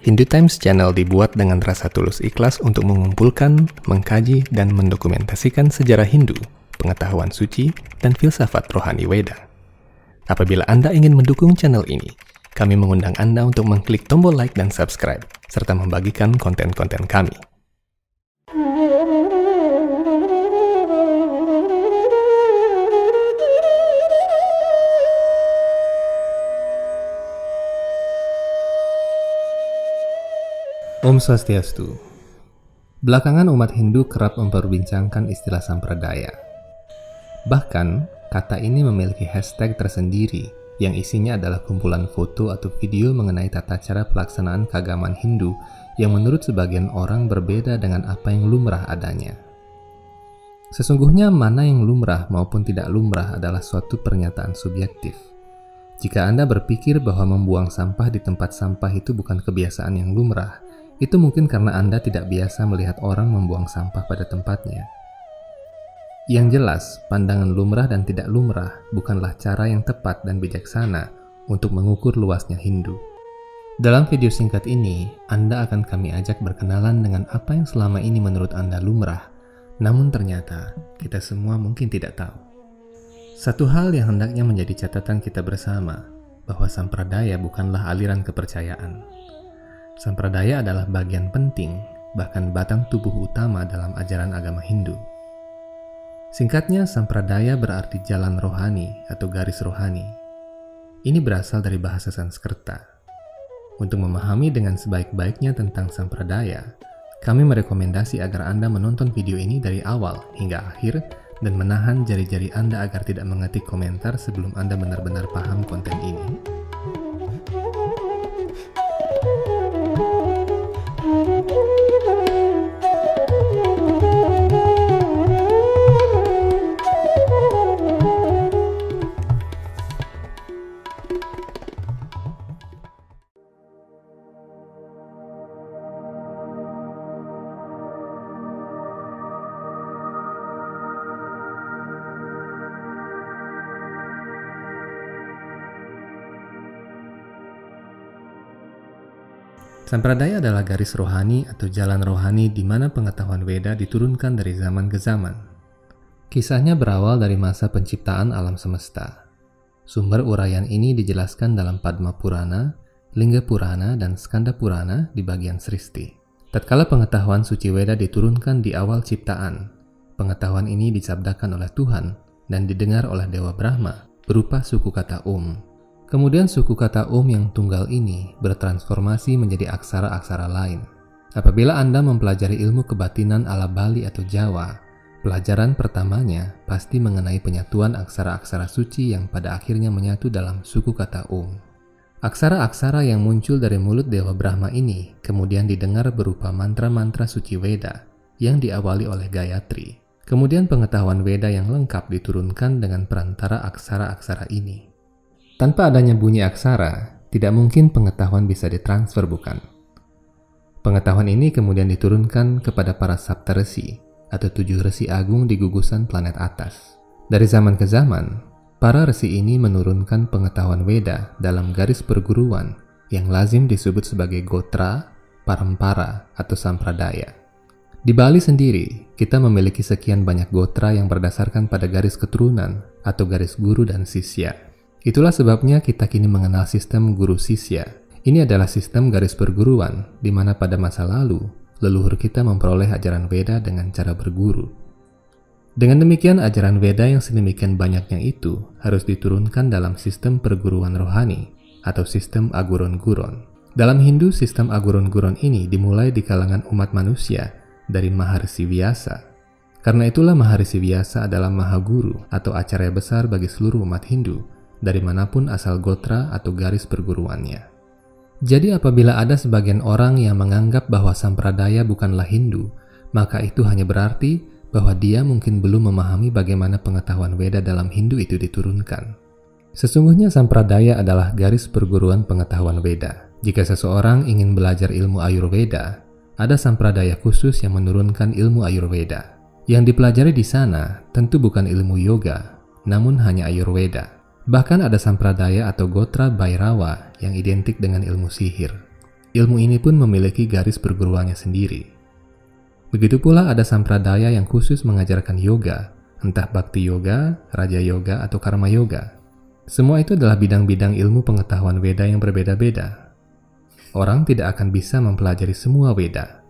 Hindu Times Channel dibuat dengan rasa tulus ikhlas untuk mengumpulkan, mengkaji, dan mendokumentasikan sejarah Hindu, pengetahuan suci, dan filsafat rohani Weda. Apabila Anda ingin mendukung channel ini, kami mengundang Anda untuk mengklik tombol like dan subscribe, serta membagikan konten-konten kami. Om Swastiastu. Belakangan umat Hindu kerap memperbincangkan istilah sampradaya. Bahkan, kata ini memiliki hashtag tersendiri yang isinya adalah kumpulan foto atau video mengenai tata cara pelaksanaan keagamaan Hindu yang menurut sebagian orang berbeda dengan apa yang lumrah adanya. Sesungguhnya mana yang lumrah maupun tidak lumrah adalah suatu pernyataan subjektif. Jika Anda berpikir bahwa membuang sampah di tempat sampah itu bukan kebiasaan yang lumrah, itu mungkin karena Anda tidak biasa melihat orang membuang sampah pada tempatnya. Yang jelas, pandangan lumrah dan tidak lumrah bukanlah cara yang tepat dan bijaksana untuk mengukur luasnya Hindu. Dalam video singkat ini, Anda akan kami ajak berkenalan dengan apa yang selama ini menurut Anda lumrah, namun ternyata kita semua mungkin tidak tahu. Satu hal yang hendaknya menjadi catatan kita bersama, bahwa sampradaya bukanlah aliran kepercayaan. Sampradaya adalah bagian penting, bahkan batang tubuh utama dalam ajaran agama Hindu. Singkatnya, sampradaya berarti jalan rohani atau garis rohani. Ini berasal dari bahasa Sanskerta. Untuk memahami dengan sebaik-baiknya tentang sampradaya, kami merekomendasi agar Anda menonton video ini dari awal hingga akhir dan menahan jari-jari Anda agar tidak mengetik komentar sebelum Anda benar-benar paham konten ini. Sampradaya adalah garis rohani atau jalan rohani di mana pengetahuan Weda diturunkan dari zaman ke zaman. Kisahnya berawal dari masa penciptaan alam semesta. Sumber uraian ini dijelaskan dalam Padma Purana, Lingga Purana, dan Skanda Purana di bagian Sristi. Tatkala pengetahuan suci Weda diturunkan di awal ciptaan, pengetahuan ini disabdakan oleh Tuhan dan didengar oleh Dewa Brahma berupa suku kata Om. Kemudian suku kata Om yang tunggal ini bertransformasi menjadi aksara-aksara lain. Apabila Anda mempelajari ilmu kebatinan ala Bali atau Jawa, pelajaran pertamanya pasti mengenai penyatuan aksara-aksara suci yang pada akhirnya menyatu dalam suku kata Om. Aksara-aksara yang muncul dari mulut Dewa Brahma ini kemudian didengar berupa mantra-mantra suci Weda yang diawali oleh Gayatri. Kemudian pengetahuan Weda yang lengkap diturunkan dengan perantara aksara-aksara ini. Tanpa adanya bunyi aksara, tidak mungkin pengetahuan bisa ditransfer, bukan? Pengetahuan ini kemudian diturunkan kepada para Saptarsi atau 7 resi agung di gugusan planet atas. Dari zaman ke zaman, para resi ini menurunkan pengetahuan Weda dalam garis perguruan yang lazim disebut sebagai gotra, parampara, atau sampradaya. Di Bali sendiri, kita memiliki sekian banyak gotra yang berdasarkan pada garis keturunan atau garis guru dan sisya. Itulah sebabnya kita kini mengenal sistem guru sisya. Ini adalah sistem garis perguruan, di mana pada masa lalu, leluhur kita memperoleh ajaran Weda dengan cara berguru. Dengan demikian, ajaran Weda yang sedemikian banyaknya itu harus diturunkan dalam sistem perguruan rohani, atau sistem Aguron-Guron. Dalam Hindu, sistem Aguron-Guron ini dimulai di kalangan umat manusia dari Maharsi Vyasa. Karena itulah Maharsi Vyasa adalah Mahaguru atau acarya besar bagi seluruh umat Hindu, dari manapun asal gotra atau garis perguruannya. Jadi apabila ada sebagian orang yang menganggap bahwa sampradaya bukanlah Hindu, maka itu hanya berarti bahwa dia mungkin belum memahami bagaimana pengetahuan Weda dalam Hindu itu diturunkan. Sesungguhnya sampradaya adalah garis perguruan pengetahuan Weda. Jika seseorang ingin belajar ilmu Ayurveda, ada sampradaya khusus yang menurunkan ilmu Ayurveda. Yang dipelajari di sana tentu bukan ilmu yoga, namun hanya Ayurveda. Bahkan ada sampradaya atau gotra Bhairava yang identik dengan ilmu sihir. ilmu ini pun memiliki garis perguruannya sendiri. Begitu pula ada sampradaya yang khusus mengajarkan yoga, entah bhakti yoga, raja yoga, atau karma yoga. Semua itu adalah bidang-bidang ilmu pengetahuan Weda yang berbeda-beda. Orang tidak akan bisa mempelajari semua Weda.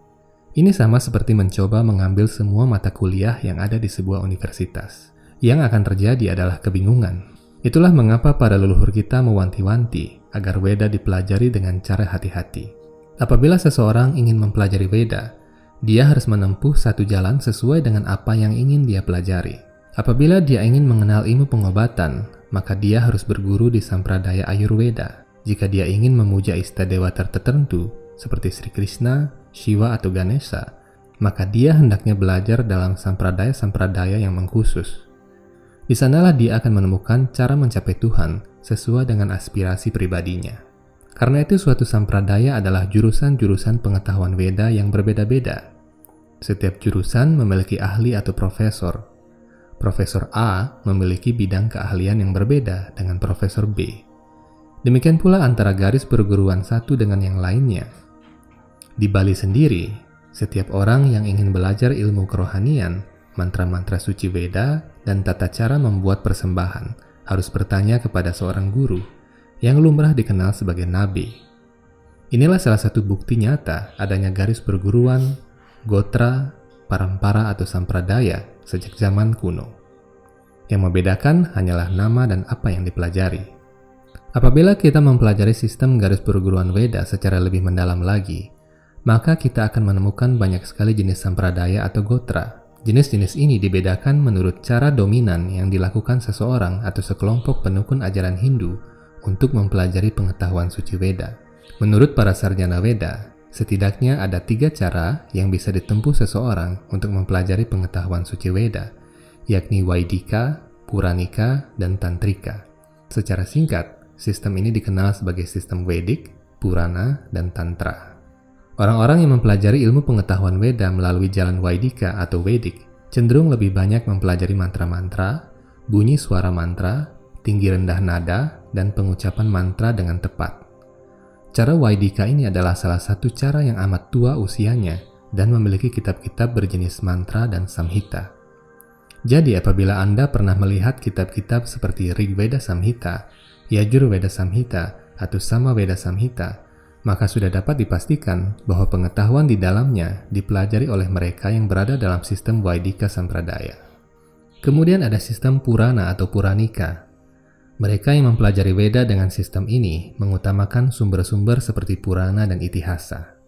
Ini sama seperti mencoba mengambil semua mata kuliah yang ada di sebuah universitas. Yang akan terjadi adalah kebingungan. Itulah mengapa para leluhur kita mewanti-wanti agar Weda dipelajari dengan cara hati-hati. Apabila seseorang ingin mempelajari Weda, dia harus menempuh satu jalan sesuai dengan apa yang ingin dia pelajari. Apabila dia ingin mengenal ilmu pengobatan, maka dia harus berguru di sampradaya Ayurveda. Jika dia ingin memuja istadewa tertentu, seperti Sri Krishna, Shiva, atau Ganesha, maka dia hendaknya belajar dalam sampradaya-sampradaya yang mengkhusus. Di sanalah dia akan menemukan cara mencapai Tuhan sesuai dengan aspirasi pribadinya. Karena itu suatu sampradaya adalah jurusan-jurusan pengetahuan Weda yang berbeda-beda. Setiap jurusan memiliki ahli atau profesor. Profesor A memiliki bidang keahlian yang berbeda dengan Profesor B. Demikian pula antara garis perguruan satu dengan yang lainnya. Di Bali sendiri, setiap orang yang ingin belajar ilmu kerohanian, mantra-mantra suci Weda, dan tata cara membuat persembahan harus bertanya kepada seorang guru yang lumrah dikenal sebagai nabi. Inilah salah satu bukti nyata adanya garis perguruan, gotra, parampara atau sampradaya sejak zaman kuno. Yang membedakan hanyalah nama dan apa yang dipelajari. Apabila kita mempelajari sistem garis perguruan Weda secara lebih mendalam lagi, maka kita akan menemukan banyak sekali jenis sampradaya atau gotra. Jenis-jenis ini dibedakan menurut cara dominan yang dilakukan seseorang atau sekelompok penukun ajaran Hindu untuk mempelajari pengetahuan suci Weda. Menurut para sarjana Weda, setidaknya ada 3 cara yang bisa ditempuh seseorang untuk mempelajari pengetahuan suci Weda, yakni Vaidika, Puranika, dan Tantrika. Secara singkat, sistem ini dikenal sebagai sistem Vedic, Purana, dan Tantra. Orang-orang yang mempelajari ilmu pengetahuan Weda melalui jalan Vaidika atau Vedic cenderung lebih banyak mempelajari mantra-mantra, bunyi suara mantra, tinggi rendah nada, dan pengucapan mantra dengan tepat. Cara Vaidika ini adalah salah satu cara yang amat tua usianya dan memiliki kitab-kitab berjenis mantra dan samhita. Jadi apabila Anda pernah melihat kitab-kitab seperti Rigveda Samhita, Yajurveda Samhita, atau Samaveda Samhita, maka sudah dapat dipastikan bahwa pengetahuan di dalamnya dipelajari oleh mereka yang berada dalam sistem Vaidika Sampradaya. Kemudian ada sistem Purana atau Puranika. Mereka yang mempelajari Weda dengan sistem ini mengutamakan sumber-sumber seperti Purana dan Itihasa.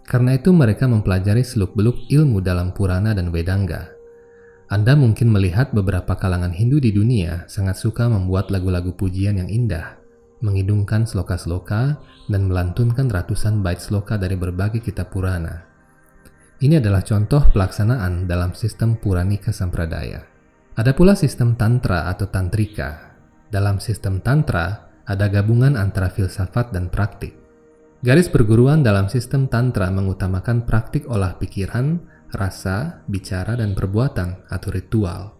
Karena itu mereka mempelajari seluk-beluk ilmu dalam Purana dan Vedanga. Anda mungkin melihat beberapa kalangan Hindu di dunia sangat suka membuat lagu-lagu pujian yang indah, mengidungkan sloka-sloka, dan melantunkan ratusan bait sloka dari berbagai kitab Purana. Ini adalah contoh pelaksanaan dalam sistem Puranika Sampradaya. Ada pula sistem Tantra atau Tantrika. Dalam sistem Tantra, ada gabungan antara filsafat dan praktik. Garis perguruan dalam sistem Tantra mengutamakan praktik olah pikiran, rasa, bicara, dan perbuatan atau ritual.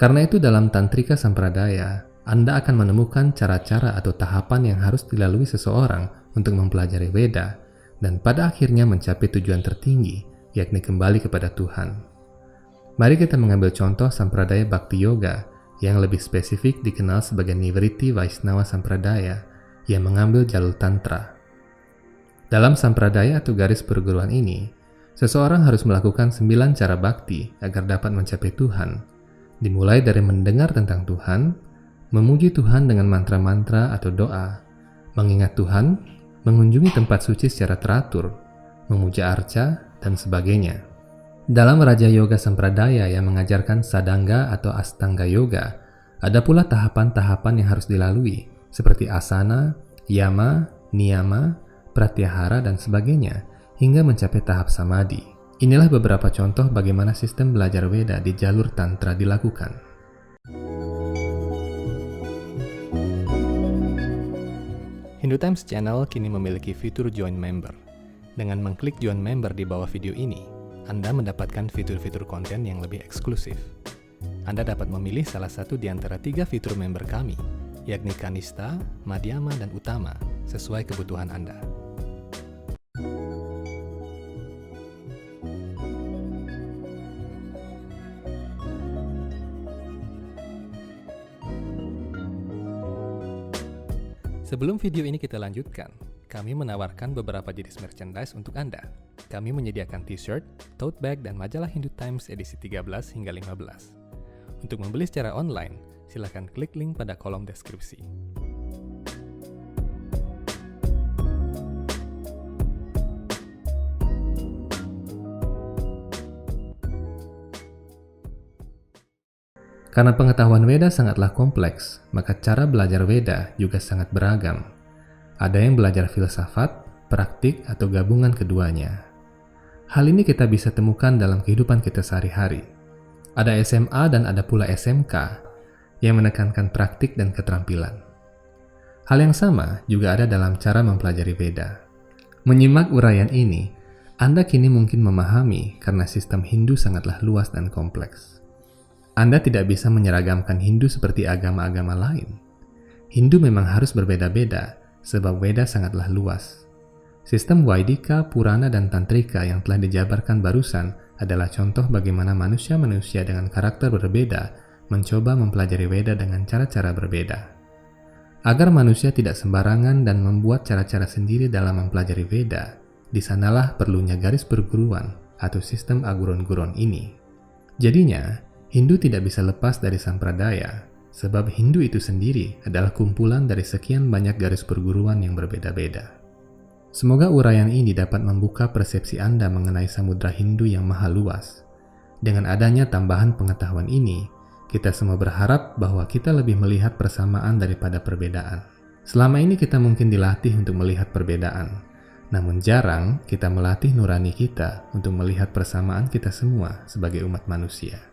Karena itu dalam Tantrika Sampradaya, Anda akan menemukan cara-cara atau tahapan yang harus dilalui seseorang untuk mempelajari Weda dan pada akhirnya mencapai tujuan tertinggi, yakni kembali kepada Tuhan. Mari kita mengambil contoh Sampradaya Bhakti Yoga yang lebih spesifik dikenal sebagai Nivritti Vaishnava Sampradaya yang mengambil jalur Tantra. Dalam sampradaya atau garis perguruan ini, seseorang harus melakukan 9 cara bakti agar dapat mencapai Tuhan, dimulai dari mendengar tentang Tuhan, memuji Tuhan dengan mantra-mantra atau doa, mengingat Tuhan, mengunjungi tempat suci secara teratur, memuja arca, dan sebagainya. Dalam Raja Yoga Sampradaya yang mengajarkan Sadanga atau Astanga Yoga, ada pula tahapan-tahapan yang harus dilalui, seperti asana, yama, niyama, pratyahara, dan sebagainya, hingga mencapai tahap samadhi. Inilah beberapa contoh bagaimana sistem belajar Weda di jalur Tantra dilakukan. Hindu Times Channel kini memiliki fitur Join Member. Dengan mengklik Join Member di bawah video ini, Anda mendapatkan fitur-fitur konten yang lebih eksklusif. Anda dapat memilih salah satu di antara 3 fitur member kami, yakni Kanista, Madhyama, dan Utama, sesuai kebutuhan Anda. Sebelum video ini kita lanjutkan, kami menawarkan beberapa jenis merchandise untuk Anda. Kami menyediakan t-shirt, tote bag, dan majalah Hindu Times edisi 13 hingga 15. Untuk membeli secara online, silakan klik link pada kolom deskripsi. Karena pengetahuan Weda sangatlah kompleks, maka cara belajar Weda juga sangat beragam. Ada yang belajar filsafat, praktik, atau gabungan keduanya. Hal ini kita bisa temukan dalam kehidupan kita sehari-hari. Ada SMA dan ada pula SMK yang menekankan praktik dan keterampilan. Hal yang sama juga ada dalam cara mempelajari Weda. Menyimak uraian ini, Anda kini mungkin memahami karena sistem Hindu sangatlah luas dan kompleks. Anda tidak bisa menyeragamkan Hindu seperti agama-agama lain. Hindu memang harus berbeda-beda sebab Weda sangatlah luas. Sistem Vaidika, Purana, dan Tantrika yang telah dijabarkan barusan adalah contoh bagaimana manusia-manusia dengan karakter berbeda mencoba mempelajari Weda dengan cara-cara berbeda. Agar manusia tidak sembarangan dan membuat cara-cara sendiri dalam mempelajari Weda, di sanalah perlunya garis perguruan atau sistem aguron-guron ini. Jadinya, Hindu tidak bisa lepas dari sampradaya, sebab Hindu itu sendiri adalah kumpulan dari sekian banyak garis perguruan yang berbeda-beda. Semoga uraian ini dapat membuka persepsi Anda mengenai samudra Hindu yang maha luas. Dengan adanya tambahan pengetahuan ini, kita semua berharap bahwa kita lebih melihat persamaan daripada perbedaan. Selama ini kita mungkin dilatih untuk melihat perbedaan, namun jarang kita melatih nurani kita untuk melihat persamaan kita semua sebagai umat manusia.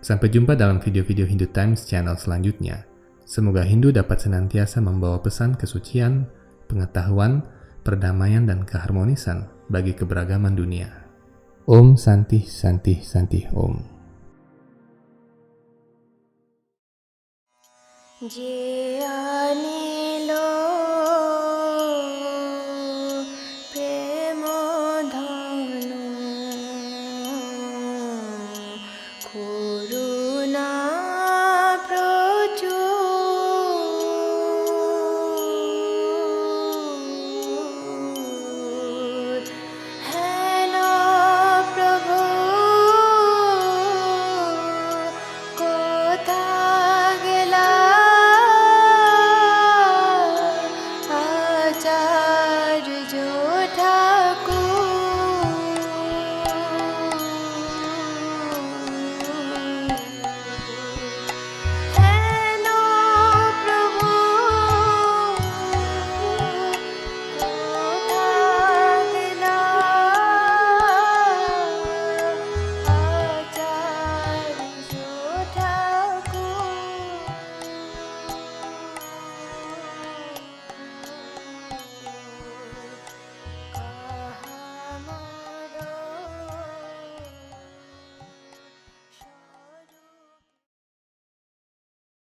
Sampai jumpa dalam video-video Hindu Times channel selanjutnya. Semoga Hindu dapat senantiasa membawa pesan kesucian, pengetahuan, perdamaian, dan keharmonisan bagi keberagaman dunia. Om Santi Santi Santi Om. Jayani